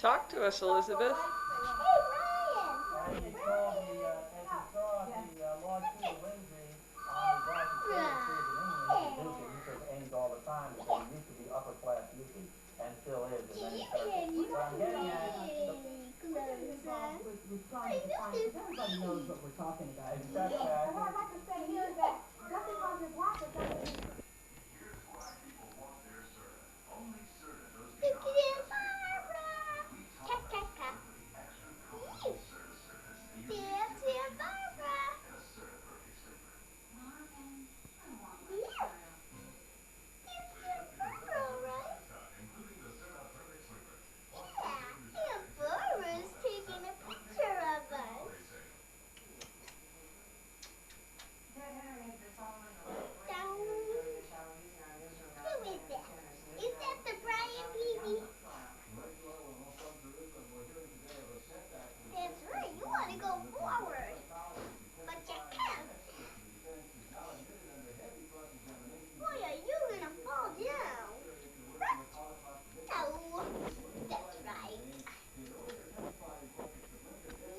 Talk to us, Elizabeth. Hey, Brian! As you saw the large cedar wind tree on the grassy cedar trees in England, he says aimed all the time because it used to be upper class usage and still is in many circles. What I'm getting at Everybody knows what we're talking about. except What that I'd like to say here is that just because you're black, it doesn't mean Here's why people want their Serta. Only Serta knows Look beyond at the Barbara! We talk Cat, about cat, cat. the extra comfortable Serta surface. The unique That's it, Barbara! and a Serta perfect sleeper. Marvin, I want my Yeah. Serta. That's it, Barbara, right? Including the Serta perfect sleeper. Yeah, and Barbara's taking a picture of us. Down. Who is that? Is that the Brian baby? That's right, you want to go forward, but you can't. Boy, are you gonna fall down? No, that's right.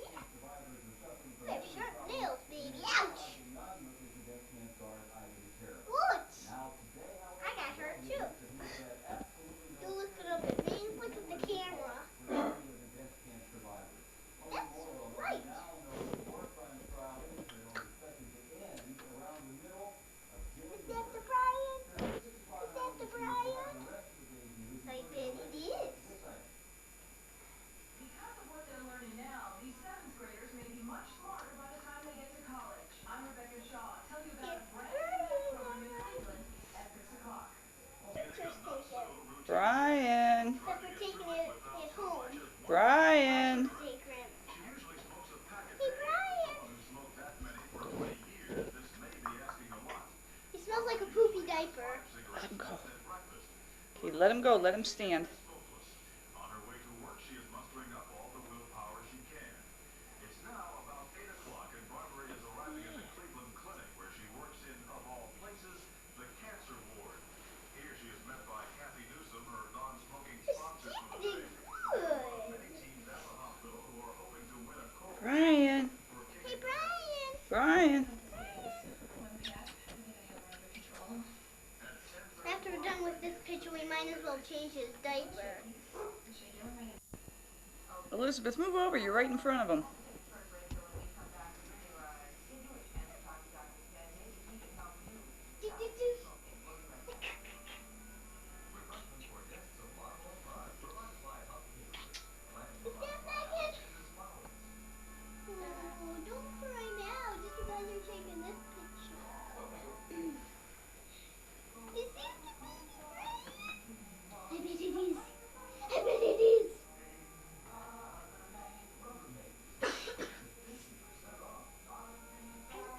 Yeah. You have sharp nails, baby. Ouch! Ouch! I got hurt too. You looking up at me? Look at the camera. That's right. Is that the Brian? Is that the Brian? I bet it is. Because of what they're learning now, these 7th graders may be much smarter by the time they get to college. I'm Rebecca Shaw. Tell you about a brand new program in Cleveland at 6 o'clock. Picture station. Brian. Except we're taking it at home. Brian. Secret. She usually smokes a packet Hey, Brian. who smoked that many for 20 years. This may be asking a lot. He smells like a poopy diaper. Let him go. Okay, let him go. Let him stand. On her way to work, she is mustering up all the willpower she can. It's now about 8 o'clock, and Barbara is arriving at the Cleveland Clinic, where she works in, of all places, the cancer ward. Here she is met by Kathy Newsom, her non-smoking sponsor for the Did day. good. Many teams at the hospital who are hoping to win a cold Brian. for Hey, kicking Brian. Brian. After we're done with this picture, we might as well change his diaper. Elizabeth, move over. You're right in front of him. Do, do, do. Is that Megan? Oh, don't cry now, just because you're taking this picture. Is this the baby Brian? I bet it is. I bet it is. Is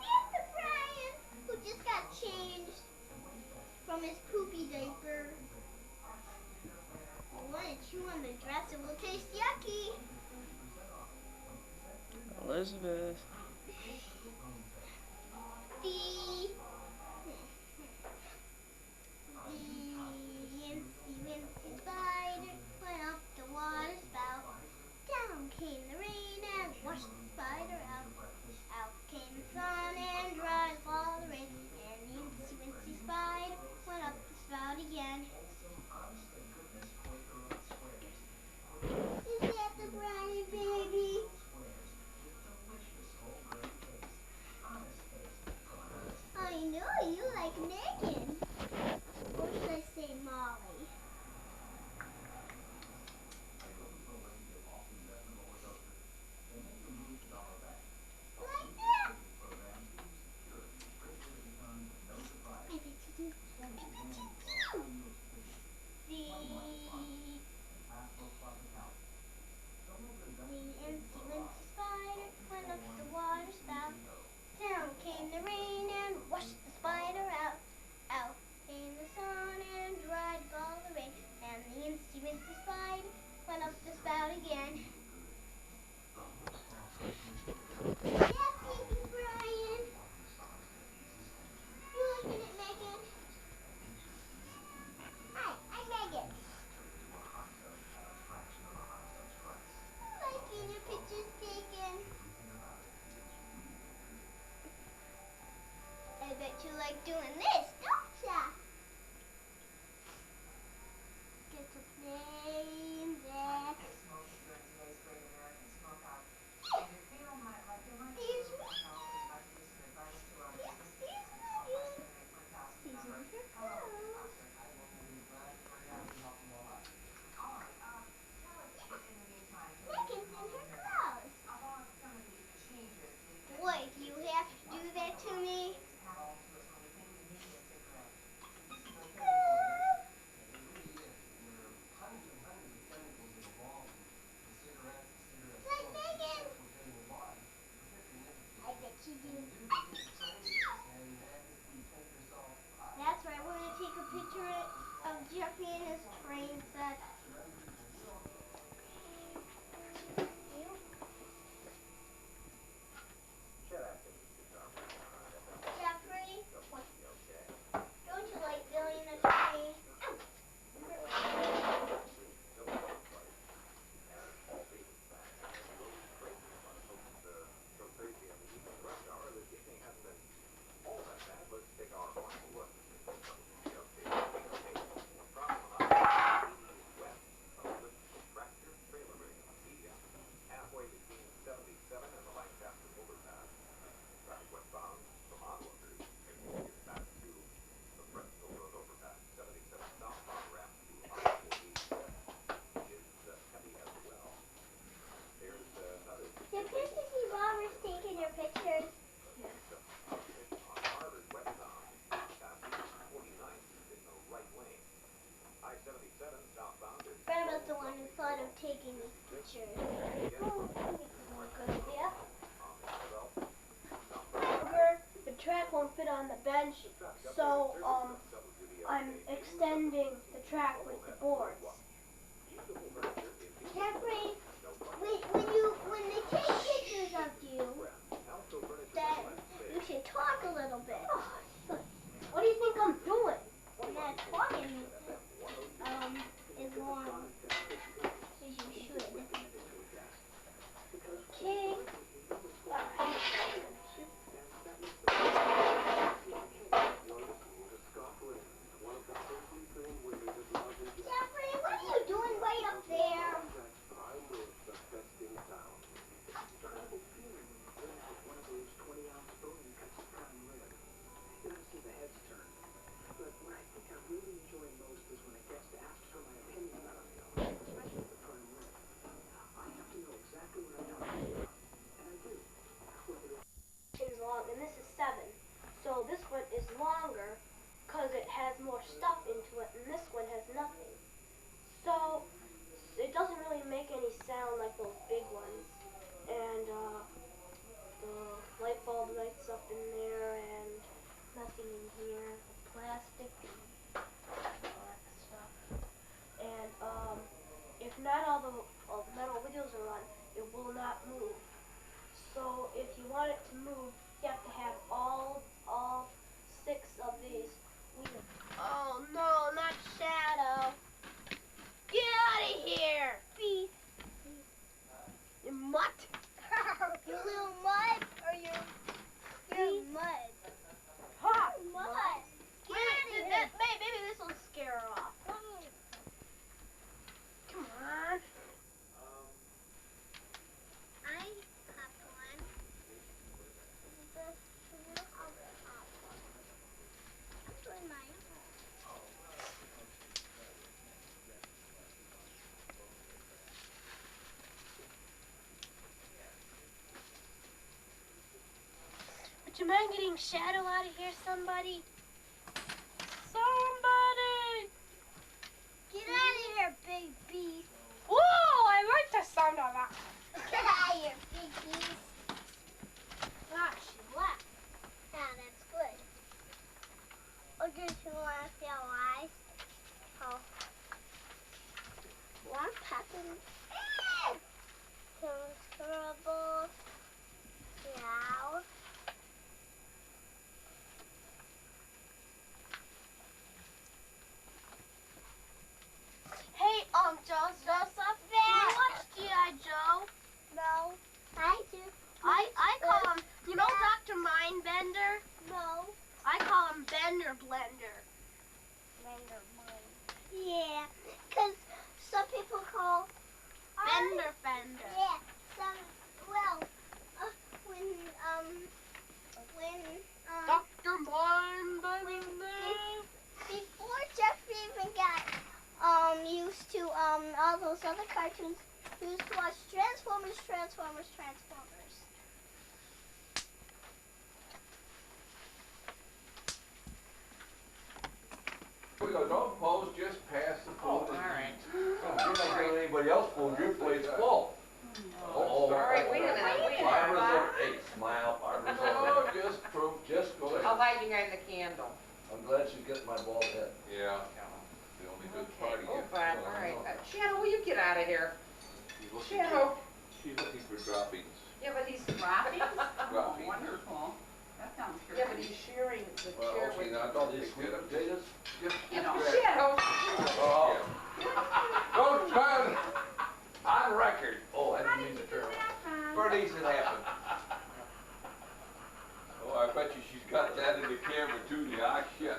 that the Brian who just got changed from his poopy diaper? You want to chew on the dress, it will taste yucky. Elizabeth. The incy wincy spider went up the water spout. Down came the rain and washed the spider out. Out came the sun and dried all the rain. And the incy wincy spider went up the spout again. Is that the Brian baby? I know you like Megan. Or should I say Molly? Like that? I bet you do. I bet you do. The incy wincy spider went up the water spout. Down came the rain and washed the spider out. Out bet you like doing this, don't ya? Get to play in that. Excuse me? Excuse me? These are her clothes. Megan's in her clothes. Boy, do you have to do that to me? Like Megan. I bet you do. That's right, we're going to take a picture of Jeffrey and his train set. Jeffrey, don't you like building a train? Your pictures, Robert's taking your pictures. Grandma's the one who thought of taking the pictures. Oh, good idea. The track won't fit on the bench, so I'm extending the track with the boards. Jeffrey, when they take pictures of you, then you should talk a little bit. What do you think I'm doing? And not talking as long as you should. Okay. Jeffrey, what are you doing way up there? Is long, and this is 7. So this one is longer because it has more stuff into it, and this one has nothing. So it doesn't really make any sound like those big ones. And the light bulb lights up in there, and nothing in here. The plastic and all that stuff. And if not all the metal wheels are on, it will not move. So if you want it to move, you have to have all 6 of these wheels. Oh no, not Shadow. Get out of here! Beef. You mutt! You little mud, or you're mud. Ha! Mud. Get out of here. Maybe this will scare her off. Come on. I popped one. I'm doing mine. Would you mind getting Shadow out of here, somebody? Somebody! Get out of here, big beef. Whoa! I like the sound of that. Get out of here, big beef. Ah, she left. Yeah, that's good. Or just you want to feel why? Oh. One popping. Terrible. Yeah. Hey, Joseph. Do you watch G.I. Joe? No. I do. I call him, you know Dr. Mindbender? No. I call fender mine. Yeah, because some people call fender. Yeah, well, Dr. Mind before Jeff even got used to all those other cartoons, he used to watch Transformers. We go, don't pose, just pass the food. Oh, all right. You're not giving anybody else food, your plate's full. All right, wait a minute. Barbara's over, hey, smile, Barbara's over. Oh, just go I'll ahead. light you guys a candle. I'm glad she's getting my bald head. Yeah, the only good party Oh, gift. but, all right. Shadow, will you get out of here? Shadow. She's looking for droppings. Yeah, but he's Droppings? Droppings. Wonderful. That sounds great. Yeah, but he's sharing the Well, chair okay, with. now don't be sweet potatoes. You know. Shadow. Oh. Don't turn on record. Oh, I didn't mean to turn. Bernice, it happened. Oh, I bet you she's got that in the camera too, the shit.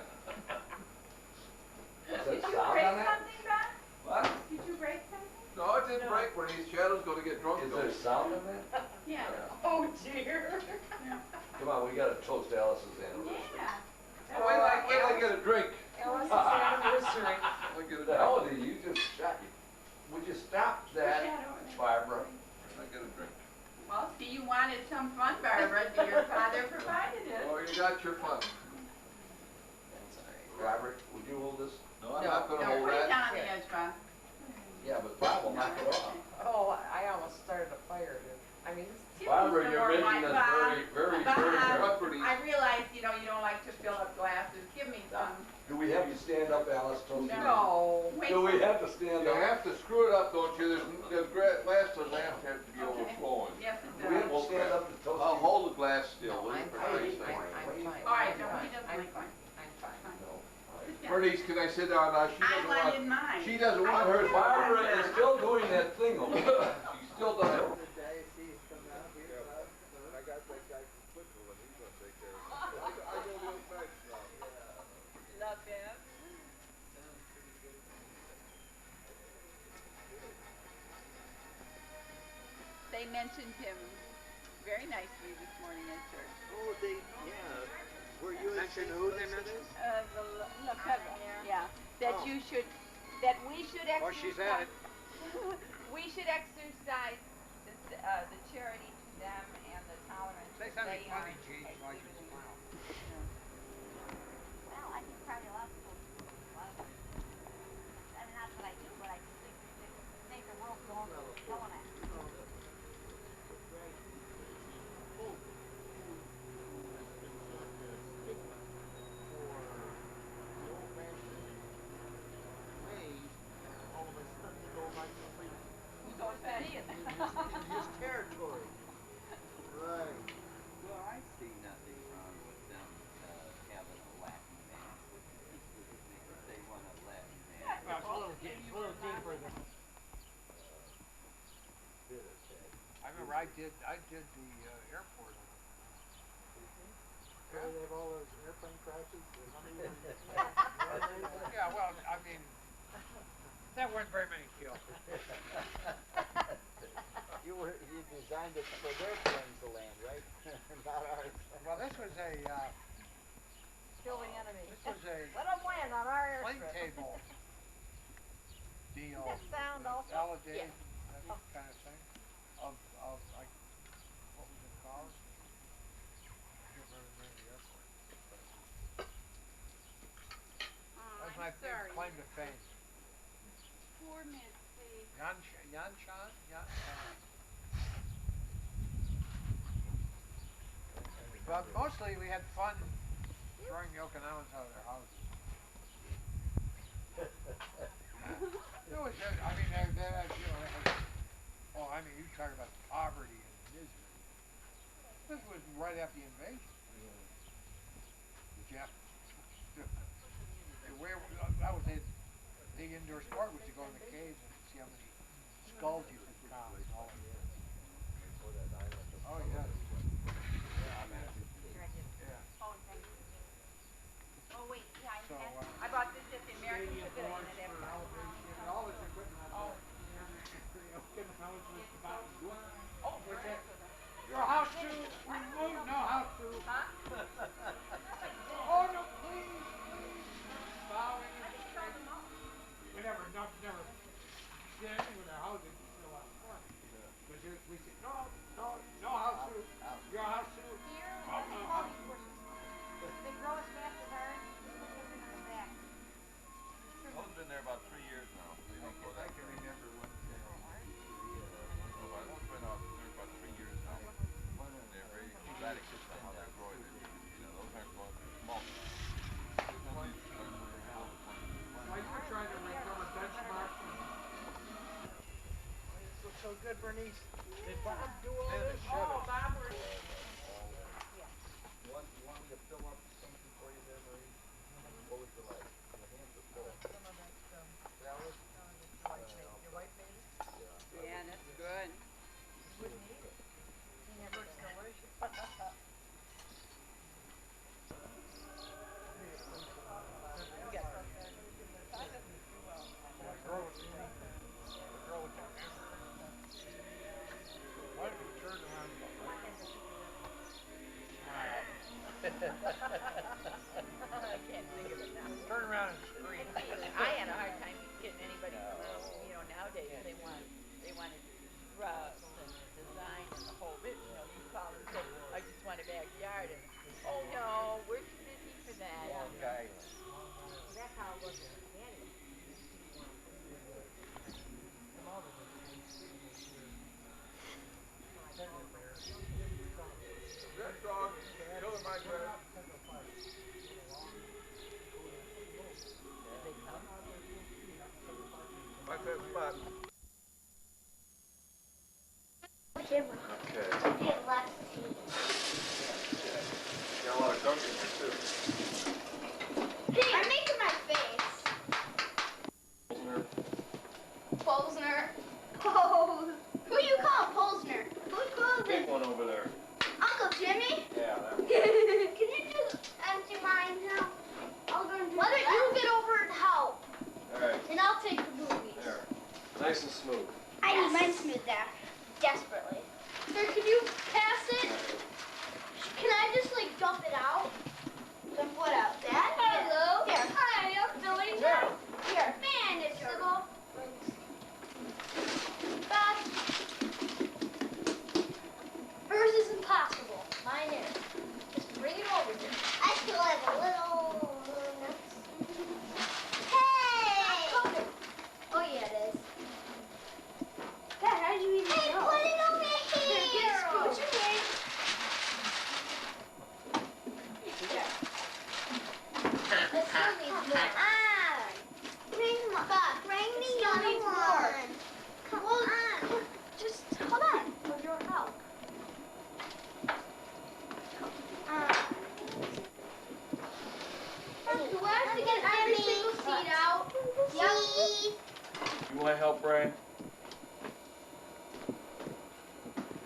Did you break something, Beth? What? Did you break something? No, it didn't break. Bernice, Shadow's gonna get drunk. Is there sound in that? Yeah. Oh, dear. Come on, we gotta toast Alice's anniversary. Yeah. Oh, wait till I get a drink. Alice's anniversary. What the hell did you just shot you? Would you stop that, Barbara? I get a drink. Well, see, you wanted some fun, Barbara. Your father provided it. Oh, you got your fun. Robert, would you hold this? No, I'm not gonna No, hold put it that. down on the edge, Bob. Yeah, but Bob will knock it off. Oh, I almost started a fire, dude. I mean, Give me Barbara, some you're more making wine, us Bob. very Bob, property. I realize, you don't like to fill up glasses. Give me some. Do we have you stand up, Alice? Toast you? no. Wait. Do we have to stand You up? have to screw it up, don't you? There's glass doesn't have to be Okay. overflowing. Yes, it Do we have does. to stand up to toast I'll you? hold the glass still, will you? I'm for fine. Christ's sake? I'm fine. All right, I'm no, he fine. doesn't I'm like fine. mine. I'm fine. Sit down. Bernice, can I sit down now? I wanted mine. She doesn't I want hers. wanted Barbara mine. is still doing that thing over there. She still does it. I got that guy from Switzerland, he's gonna take care of it. I go the old fashioned route. Love him. They mentioned him very nicely this morning at church. Oh, were you mentioned who they mentioned? Yeah, that you should, that we should exercise. Oh, she's at it. We should exercise the charity to them and the tolerance. Say that something they funny, are Gene, while you smile. Well, I think probably a lot of people do. I mean, that's what I do, but I just think the world's going at. Who's that in? His territory. Right. Well, I see nothing wrong with them having a Latin mass. If they want a Latin mass. Well, it's a little deeper than. I remember I did the airport on it. Where they have all those airplane crashes? Yeah, well, I mean, that wasn't very many kills. You designed it for their planes to land, right? Not ours. Well, this was a, Kill the enemy. this was a Let them land on our plane airstrip. table deal. That sound also? Validation, that kind of thing, of like, what was it called? I can't remember the name of the airport. That was my big claim to fame. Poor Mitzi. Yanshan? But mostly we had fun throwing the Okinawans out of their houses. It was, I mean, they had, oh, I mean, you talk about poverty and misery. This was right after the invasion. The Japanese. That was it. The indoor sport was to go in the caves and see how many skulls you could count. Oh, yeah. Oh, thank you. Oh, wait, yeah, So, I bought this at the American stadium boards for elevation, all this equipment out there. Getting the house was about as good. What's that? Your house too? Remove no house too. Oh no, please. Bowing and we never did anything with our houses until last month. Because we said, no house too. Your house too. Oh, no house too. They grow as fast as ours. Back. One's been there about 3 years now. I can remember one thing. One's been out there about 3 years now. They're very erratic system how they're growing it. You know, those aren't growing small. Like we're trying to recover benchmark. Looks so good, Bernice. Did Bob do all this? Oh, Bob. You want me to fill up something for you there, Marie? What would you like? Your hands are full. Salad? Your wife made it? Yeah, that's good. Wouldn't eat it. It looks delicious. Why don't you turn around and I can't think of it now. turn around and scream? I had a hard time getting anybody to come out. You know, nowadays they want to do rugs and design and the whole bit. You know, you call and say, I just want a backyard, and oh no, we're too busy for that. Okay. That's how it was in Canada. That dog, killing my grass. Like that spot. Okay. Get left seat. Got a lot of gunk in there too. I'm making my face. Polsner. Oh, who you call Polsner? Who's called Big one over there. Uncle Jimmy? Yeah, that one. Can you just empty mine now? I'll go and do Why don't you get over and help? Alright, And I'll take the movies. there. Nice and smooth. I need mine smooth there. Desperately. Sir, can you pass it? Can I just like dump it out? Dump what out? That? Hello. Here. Hi, I'm doing that. Here. Manageable. Beth. Hers is impossible. Mine is. Just bring it over here. I still have a little nuts. Hey! Oh yeah, it is. Dad, how did you even know? Put it over here. Get scooch away. There. This still needs more. Bring the other one. Come on. Just hold on. With your help. Do I have to get every single seed out? Yep. You want help, Brian?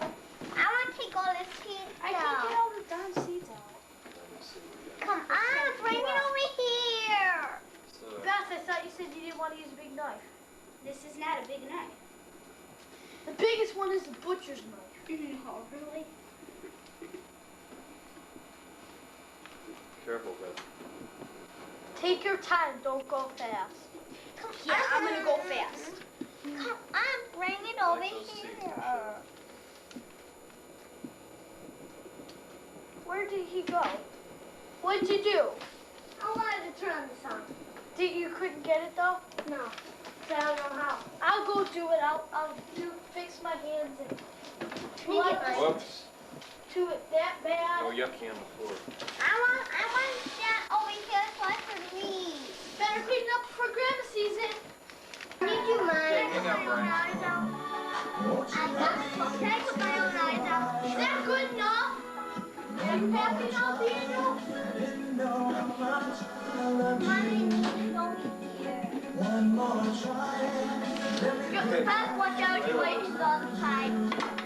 I want to take all the seeds out. I can't get all the darn seeds out. Come on, bring it over here. Beth, I thought you said you didn't want to use a big knife. This is not a big knife. The biggest one is the butcher's knife. No, really? Careful, Beth. Take your time, don't go fast. Come here. Yeah, I'm gonna go fast. Come on, bring it over Like those seeds, here. Where did he go? What'd you do? I wanted to turn this on. You couldn't get it though? No, so I don't know how. I'll go do it. I'll fix my hands and Whoops. to it that bad. No yucky on the floor. I want that over here so I can read. Better clean up for grandma season. Can you do mine? Hang on, Brian. Can I put my own eyes out? Is that good enough? Are you happy now, Daniel? Beth, watch out, your light is on the side.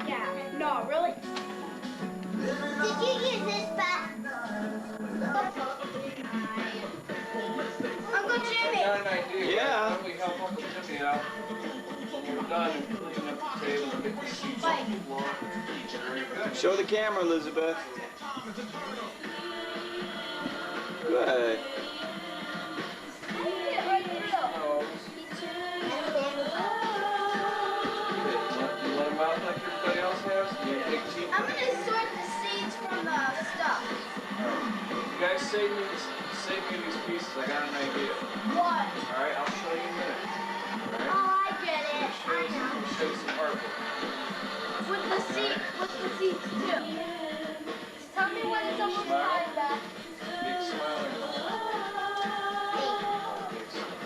Yeah. No, really? Did you use this, Beth? Uncle Jimmy. got an idea. Yeah. Why don't we help Uncle Jimmy out? When we're done and cleaning up the table and get the seats on the floor. Very good. Show the camera, Elizabeth. Good. You let him out like everybody else has? You take seats. I'm gonna sort the seeds from the stuff. You guys save me these pieces. I got an idea. What? All right, I'll show you in a minute. All right? Oh, I get it. Show you some artwork. With the seeds too. Tell me when it's almost time, Beth. Big smile.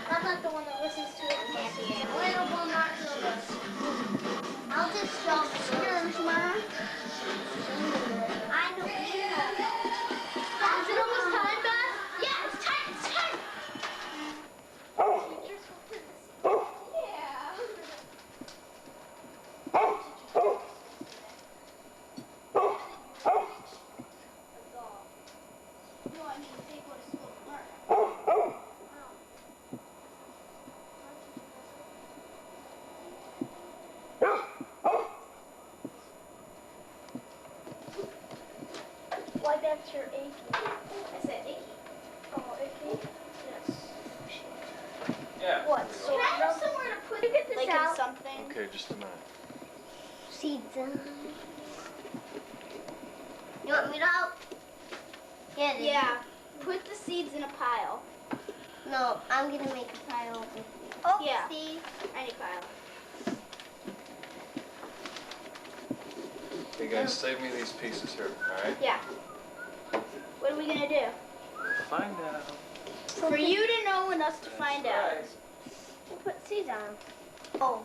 I'm not the one that listens to it. Well, not really. I'll just show yours, Mom. I know. Is it almost time, Beth? Yeah, it's time. It's time. Yeah. No, I mean, they go to school tomorrow. Why, that's your achy. I said achy. Oh, achy? Yes. Yeah. What? So can I have somewhere to put get this like out? Something. Okay, just a minute. Seeds. You want me to help? Yeah. Put the seeds in a pile. No, I'm gonna make a pile of them. Oh, yeah. Any pile. Hey guys, save me these pieces here, all right? Yeah. What are we gonna do? Find out. For you to know and us to find out. We'll put seeds on them. Oh.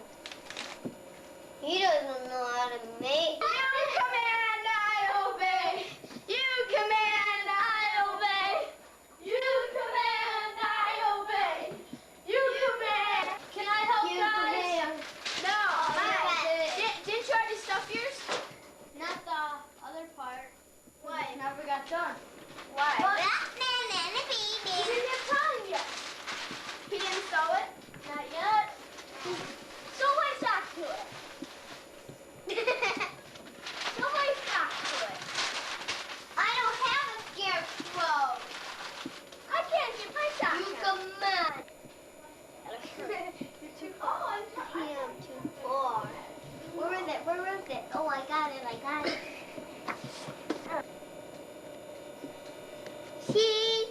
He doesn't know how to make. You command, I obey. You command, I obey. You command, I obey. You command. Can I help, guys? Command. No. Didn't you already stuff yours? Not the other part. Why? It never got done. Why? Batman and a baby. He didn't have time yet. He didn't sew it? Not yet. So let's back to it. Nobody's back to it. I don't have a scarecrow. I can't get my sock. You command. You're too far. Oh, I'm too far. Where is it? Where is it? Oh, I got it. I got it. See?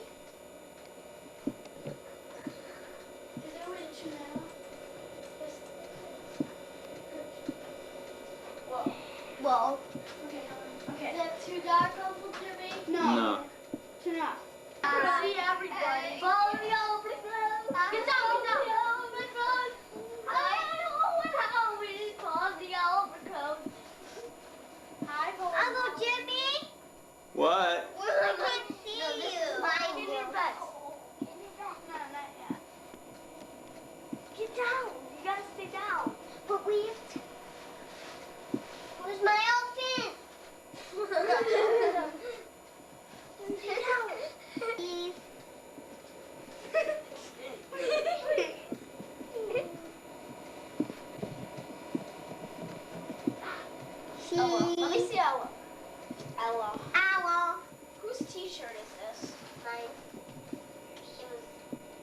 Is there a way to tune that off? Whoa. Okay. Is that too dark, Uncle Jimmy? No. Turn it off. See everybody. Follow the overflow. Get down, get down. The overflow. I know how we call the overflow. Hi, Uncle Jimmy. What? I can't see you. Give me your butt. Give me your butt. No, not yet. Get down. You gotta stay down. But we have to. Where's my outfit? Get down. Please. Ella. Let me see Ella. Ella. Ella. Whose t-shirt is this? Mine. She was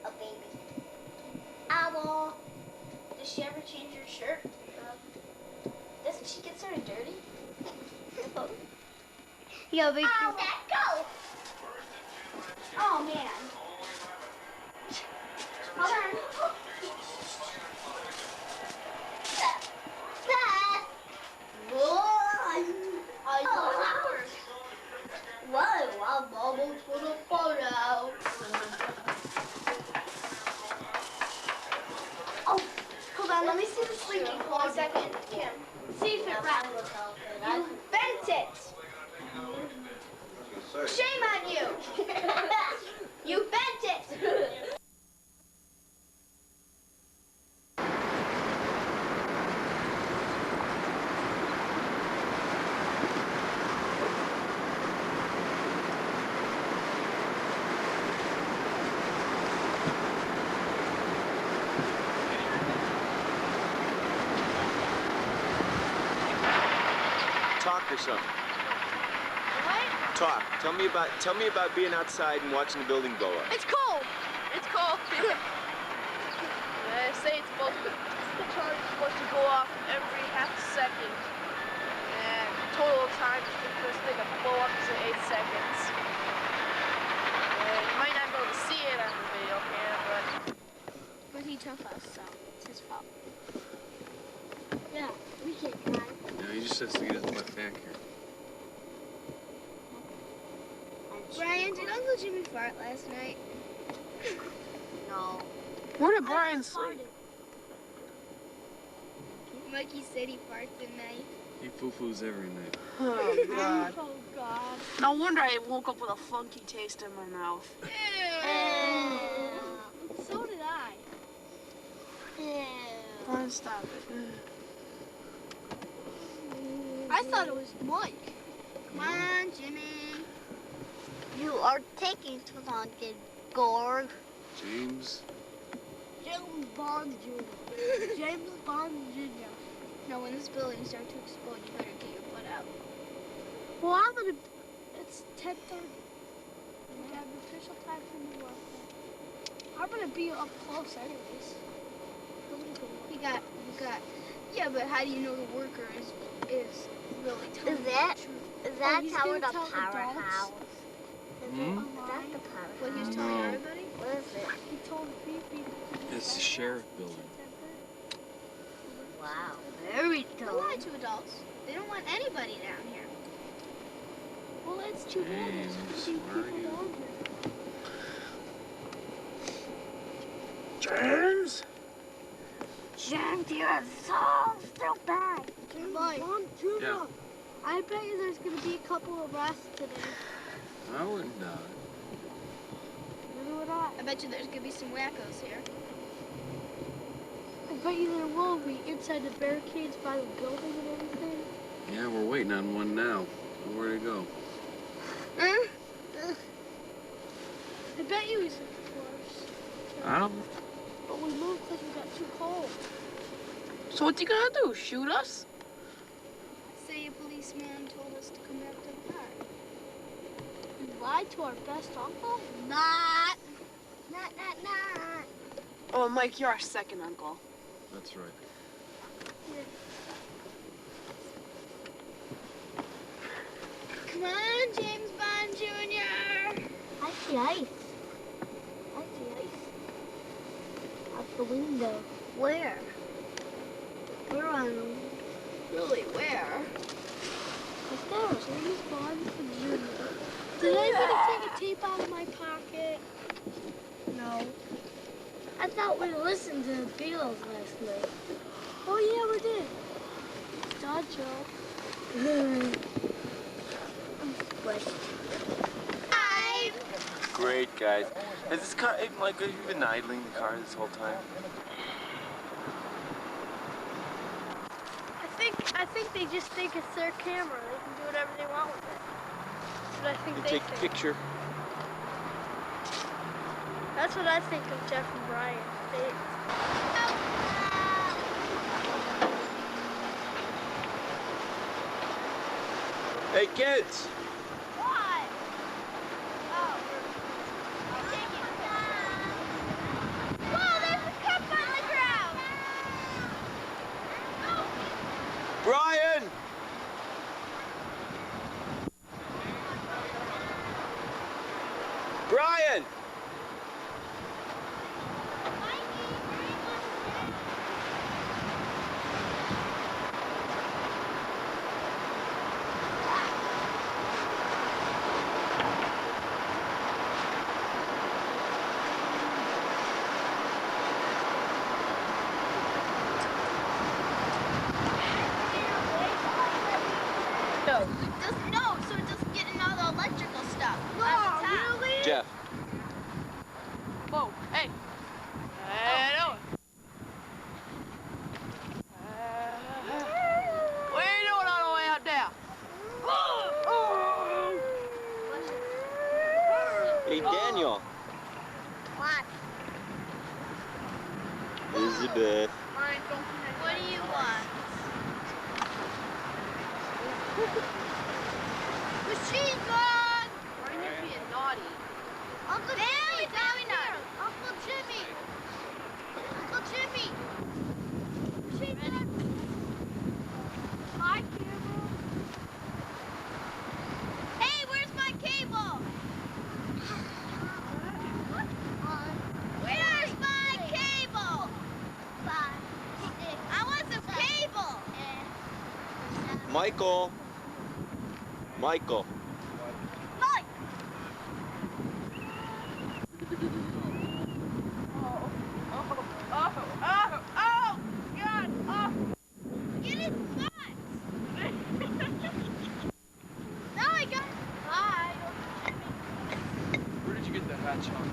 a baby. Ella. Does she ever change her shirt? Doesn't she get sort of dirty? Yeah, but Ow, go! Oh, man. Hold on. Whoa, I'm almost for the photo. Oh, hold on, let me see the sleeping for 1 second. Kim, see if it rattles. You bent it. Shame on you. You bent it. or something. What? Talk. Tell me about being outside and watching the building blow up. It's cold. It's cold. They say it's supposed to. The charge is supposed to go off every half a second, and total time for this thing to blow up is 8 seconds. And you might not be able to see it on the video cam, but he took us, so it's his fault. Yeah, we can't drive. No, he just has to get into my back here. Brian, did Uncle Jimmy fart last night? no. Where did Brian sleep? Mikey said he farts at night. He foo-foos every night. Oh, God. Oh, God. No wonder I woke up with a funky taste in my mouth. So did I. Brian, stop it. I thought it was Mike. Come on, Jimmy. You are taking too long, kid. Gorg. James. James Bond Jr. James Bond Jr. No, when this building starts to explode, you better get your butt out. Well, I'm gonna. It's 10:30. We have official time for me work. I'm gonna be up close, anyways. You got. Yeah, but how do you know the worker is really telling you the truth? Is that he's tower gonna the tell powerhouse? Is Hmm? that the powerhouse? What he's telling everybody? What is it? He told people. It's the sheriff building. Wow, very Don't lie to adults. They don't want anybody down here. Well, it's too bad. There's few people down here. James? James, you're so bad. Mike. Yeah. I bet you there's gonna be a couple of arrests today. I wouldn't doubt it. Neither would I. I bet you there's gonna be some wackos here. I bet you there will be inside the barricades by the building and everything. Yeah, we're waiting on one now. Where'd it go? I bet you he's at the floors. But we moved because we got too cold. So what's he gonna do? Shoot us? Say a policeman told us to come back to the car. You lied to our best uncle? Not. Oh, Mike, you're our second uncle. That's right. Come on, James Bond Jr. I see ice. Out the window. Where? We're on. Really, where? Right there. James Bond Jr. Did anybody take a tape out of my pocket? No. I thought we listened to the Beatles last night. Oh yeah, we did. Dad joke. I'm squished. Great, guys. Has this car, like, have you been idling the car this whole time? I think they just think it's their camera. They can do whatever they want with it. But I think You they take a think. picture. That's what I think of Jeff and Brian. Hey, kids! What? Oh. Whoa, there's a cup on the ground! Brian! Brian! No, so it doesn't get in all the electrical stuff. Oh, really? Jeff. Whoa, hey. Hello. What are you doing all the way out there? Hey, Daniel. What? Elizabeth. What do you want? Machine gun! Why are you being naughty? Uncle Jimmy, down here! Uncle Jimmy! Uncle Jimmy! Machine gun! My cable! Hey, where's my cable? Where's my cable? 5, 6. I want some cable! Michael. Michael. Mike! Oh, God, oh! Get his nuts! Now I got... Bye. Where did you get the hatch on?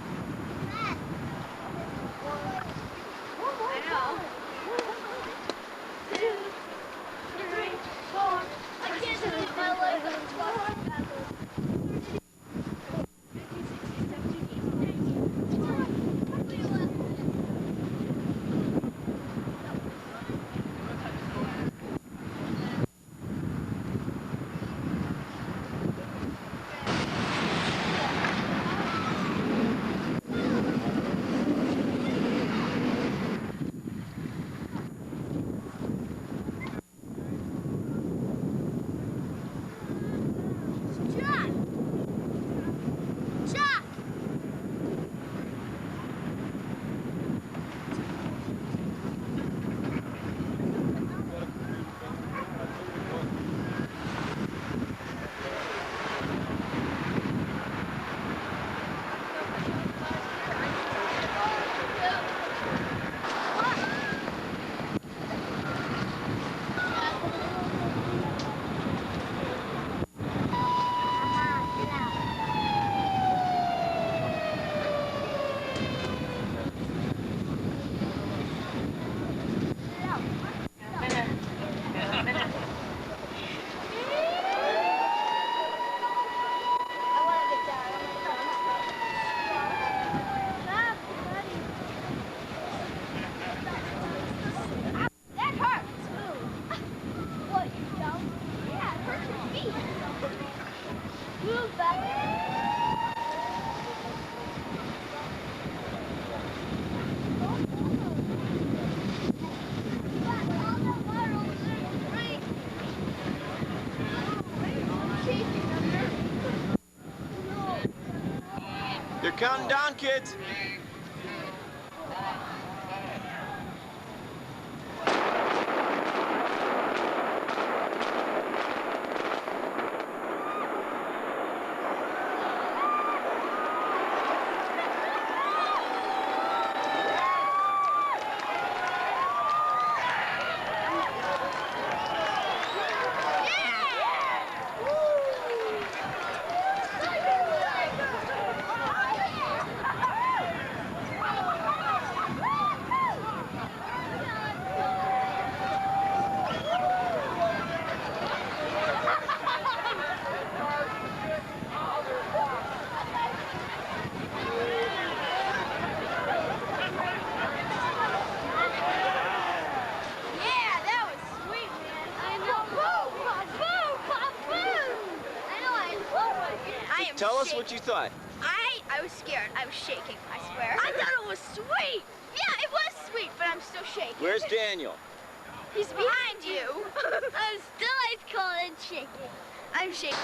I know. 2, 3, 4. I can't do my leg. They're counting down, kids. Tell us what you thought. I was scared. I was shaking, I swear. I thought it was sweet. Yeah, it was sweet, but I'm still shaking. Where's Daniel? He's behind you. I'm still ice cold and shaking. I'm shaking.